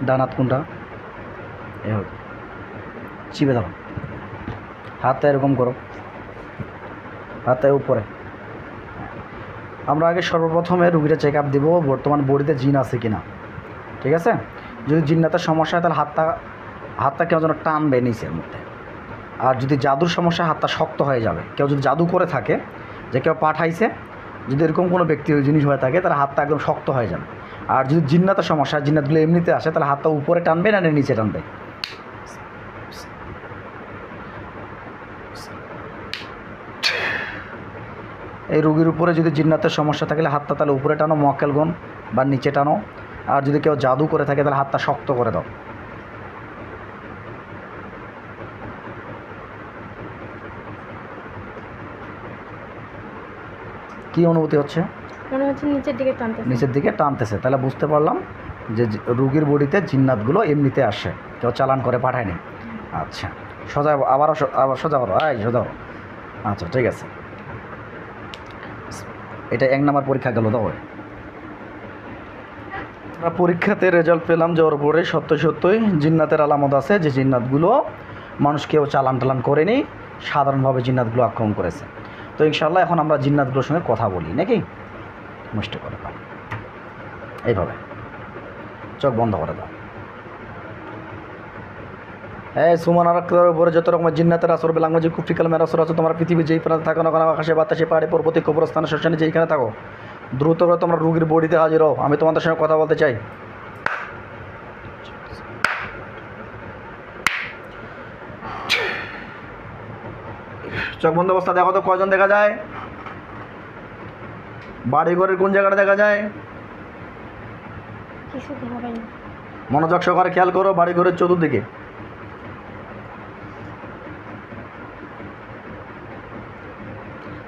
ডান হাত কোনটা? এভাবে চিপে ধরো, হাতটা এরকম করো, হাতটা উপরে। আমরা আগে সর্বপ্রথমে রুগীটা চেক আপ দেবো বর্তমান বডিতে জিন আছে কিনা, ঠিক আছে? যদি জিন্নাতের সমস্যা হয় তাহলে হাতটা কেউ যেন টানবে নিচের মধ্যে। আর যদি জাদুর সমস্যা, হাতটা শক্ত হয়ে যাবে। কেউ যদি জাদু করে থাকে, যে কেউ পাঠাইছে, যদি এরকম কোনো ব্যক্তি ওই জিনিস হয়ে থাকে তাহলে হাতটা একদম শক্ত হয়ে যাবে। আর যদি জিন্নাতের সমস্যা, জিন্নাতগুলো এমনিতে আসে, তাহলে হাতটা উপরে টানবে না নিচে টানবে। এই রুগীর উপরে যদি জিন্নাতের সমস্যা থাকলে হাতটা তাহলে উপরে টানো মোয়াক্কেলগণ, বা নিচে টানো। আর যদি কেউ জাদু করে থাকে তাহলে হাতটা শক্ত করে দাও। কি অনুভূতি হচ্ছে? মনে হচ্ছে নিচের দিকে টানতেছে। নিচের দিকে টানতেছে, তাহলে বুঝতে পারলাম যে রুগীর বডিতে জিন্নাতগুলো এমনিতে আসে, কেউ চালান করে পাঠায়নি। আচ্ছা, সোজা আবার সোজা করো, সোজা করো। আচ্ছা ঠিক আছে, এটা 1 নাম্বার পরীক্ষা গেল। দাও, আমরা পরীক্ষাতে রেজাল্ট পেলাম যে ওর উপরে সত্যই জিন্নাতের আলামত আছে, যে জিন্নাতগুলো মানুষ কেউ চালান টালান করেনি, সাধারণভাবে জিন্নাতগুলো আক্রমণ করেছে। তো ইনশাআল্লাহ এখন আমরা জিন্নাতগুলোর সঙ্গে কথা বলি নাকি। মুষ্ট করে দাও, এইভাবে চোখ বন্ধ করে দাও। সুমান আরাক্তার উপরে যত রকমের জিন্নাতের আসর বেলাঙ্গজি কুফরিকাল মেরাসর আছে, তোমার পৃথিবী যেই প্রান্তে থাকো না কেন, আকাশে বাতাসে পাহাড়ে পর্বতে কবরস্থানে শ্মশানে যেইখানে থাকো, দ্রুত করে তোমরা রুগীর বডিতে হাজির হও। আমি তোমাদের সঙ্গে কথা বলতে চাই। চোখ বন্ধ অবস্থা দেখো তো কয়জন দেখা যায়? বাড়ি ঘরের কোন জায়গাটা দেখা যায়? কিছু দেখা পাই না। মনোযোগ সহকারে খেয়াল করো, বাড়ি ঘরের চতুর্দিকে।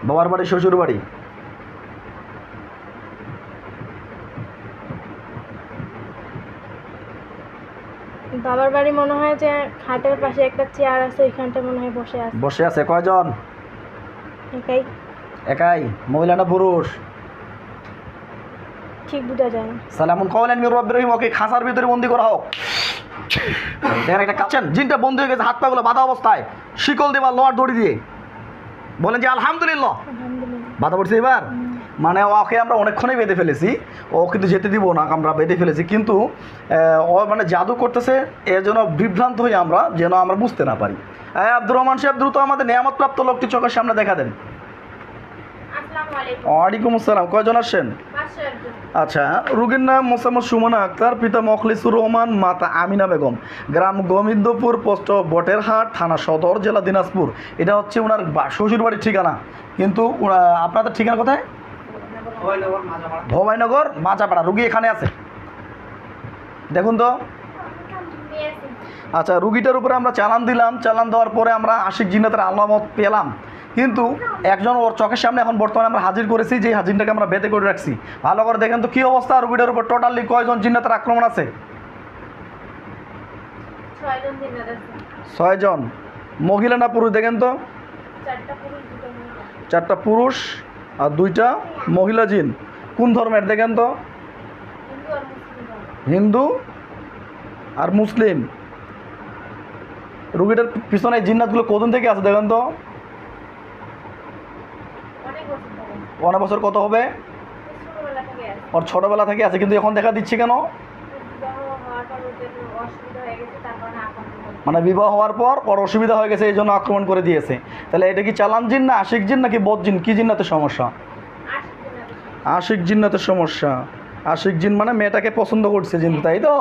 বাবার বাড়ি, শ্বশুর বাড়ি, বাবার বাড়ি মনে হয় যে খাটের পাশে একটা চেয়ার আছে, ওইখানটা মনে হয় বসে আছে। বসে আছে। কয়জন? একাই। একাই? মহিলা না পুরুষ? ঠিক বোঝা যায় না। সালামুন কওলান মির রাব্বির রহিম। ওকে খাঁচার ভিতরে বন্দি করা হোক। দেখেন একটা কাচ্ছেন, জিনটা বন্দি হয়ে গেছে, হাত পাগুলো বাঁধা অবস্থায়, শিকল দিয়ে বা লোহার দড়ি দিয়ে। বলেন যে আলহামদুলিল্লাহ। আলহামদুলিল্লাহ। বাধা পড়ছে এবার? মানে ওকে আমরা অনেকক্ষণই বেঁধে ফেলেছি, ও কিন্তু যেতে দিব না, আমরা বেঁধে ফেলেছি, কিন্তু ও মানে জাদু করতেছে, এর জন্য বিভ্রান্ত হই আমরা, যেন আমরা বুঝতে না পারি। আব্দুর রহমান সাহেব, দ্রুত আমাদের নেয়ামতপ্রাপ্ত লোকটি চোখের সামনে দেখা দেন। ওয়ালাইকুম আসসালাম। কয়জন আসছেন? আচ্ছা, রুগীর নাম মোসাম্মদ সুমনা আক্তার, পিতা মখলিসুর রহমান, মাতা আমিনা বেগম, গ্রাম গোবিন্দপুর, পোস্ট বটেরহাট, থানা সদর, জেলা দিনাজপুর। এটা হচ্ছে ওনার শ্বশুর বাড়ির ঠিকানা। কিন্তু আপনাদের ঠিকানা কোথায়? ভবাইনগর মাজাপাড়া। রুগী এখানে আছে, দেখুন তো। আচ্ছা, রুগীটার উপরে আমরা চালান দিলাম, চালান দেওয়ার পরে আমরা আশিক জিন্নাতের আলামত পেলাম, কিন্তু একজন ওর চোখের সামনে এখন বর্তমানে আমরা হাজির করেছি, যে হাজিরটাকে আমরা বেঁধে করে রাখছি। ভালো করে দেখেন তো কী অবস্থা। রুগীটার উপর টোটালি কয়জন জিন্নাতের আক্রমণ আছে? 6 জন। মহিলা না পুরুষ দেখেন তো? 4টা পুরুষ আর 2টা মহিলা জিন। কোন ধর্মের দেখেন তো? হিন্দু আর মুসলিম। রুগীটার পিছনে জিন্নাতগুলো কতদিন থেকে আছে দেখেন তো? অনেক বছর। কত হবে? ওর ছোটবেলা থেকে আছে, কিন্তু এখন দেখা দিচ্ছে কেন? মানে বিবাহ হওয়ার পর ওর অসুবিধা হয়ে গেছে, এই জন্য আক্রমণ করে দিয়েছে। তাহলে এটা কি চালান জিন না আশিক জিন নাকি বদ জিন? কি জিন্নাতের সমস্যা? আশিক জিন্নাতের সমস্যা। আশিক জিন মানে মেয়েটাকে পছন্দ করছে জিন, তাই তো?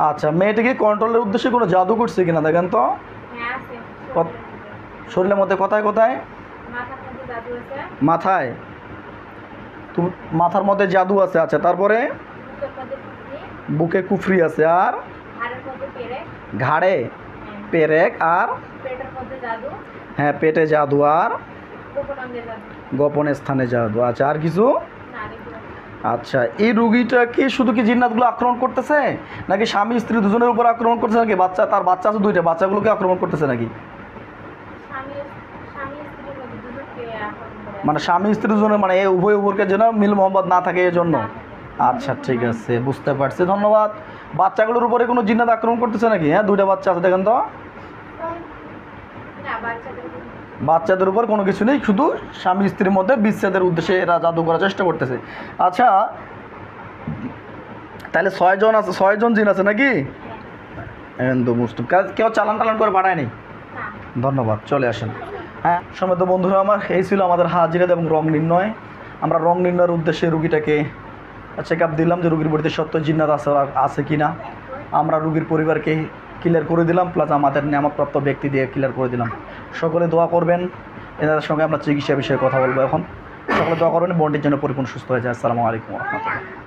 আচ্ছা, মেয়েটাকে কন্ট্রোলের উদ্দেশ্যে কোনো জাদু করছে কিনা দেখেন তো? শরীরের মধ্যে কোথায় কোথায়? মাথায়। তুমি মাথার মধ্যে জাদু আছে। আচ্ছা, তারপরে বুকে কুফরি আছে, আর ঘাড়ে পেরেক, আর হ্যাঁ পেটে জাদু, আর গোপন স্থানে জাদু। আচ্ছা, আর কিছু? আচ্ছা, এই রুগীটা কি শুধু কি জিন্নাতগুলো আক্রমণ করতেছে, নাকি স্বামী স্ত্রী দুজনের উপর আক্রমণ করতেছে, নাকি তার বাচ্চা আছে 2টা, বাচ্চাগুলোকে আক্রমণ করতেছে নাকি? মানে স্বামী স্ত্রী দুজনের, মানে এই উভয় উভয়কে যেন মিল মোহাম্মদ না থাকে এই জন্য। আচ্ছা ঠিক আছে, বুঝতে পারছি, ধন্যবাদ। বাচ্চাগুলোর উপরে কোনো জিন্নাত আক্রমণ করতেছে নাকি? হ্যাঁ, 2টা বাচ্চা আছে দেখেন তো। বাচ্চাদের উপর কোনো কিছু নেই, শুধু স্বামী স্ত্রীর মধ্যে বিচ্ছেদের উদ্দেশ্যে এরা জাদু করার চেষ্টা করতেছে। আচ্ছা, তাহলে 6 জন আছে, 6 জন জিন আছে নাকি? হিন্দু মুসলিম কেউ চালান টালান করে পাঠায়নি? ধন্যবাদ, চলে আসেন। হ্যাঁ, সময় তো বন্ধুরা আমার, এই ছিল আমাদের হাজিরাত এবং রং নির্ণয়। আমরা রং নির্ণয়ের উদ্দেশ্যে রুগীটাকে চেক আপ দিলাম যে রুগীর বাড়িতে সত্য জিন্নাত আছে কি না। আমরা রুগীর পরিবারকে ক্লিয়ার করে দিলাম, প্লাস আমাদের নিয়ামতপ্রাপ্ত ব্যক্তি দিয়ে ক্লিয়ার করে দিলাম। সকলে দোয়া করবেন, এনাদের সঙ্গে আমরা চিকিৎসা বিষয়ে কথা বলবো এখন। সকলে দোয়া করবেন, বোনটির জন্য পরিপূর্ণ সুস্থ হয়ে যায়। আসসালামু আলাইকুম ওয়া রাহমাতুল্লাহ।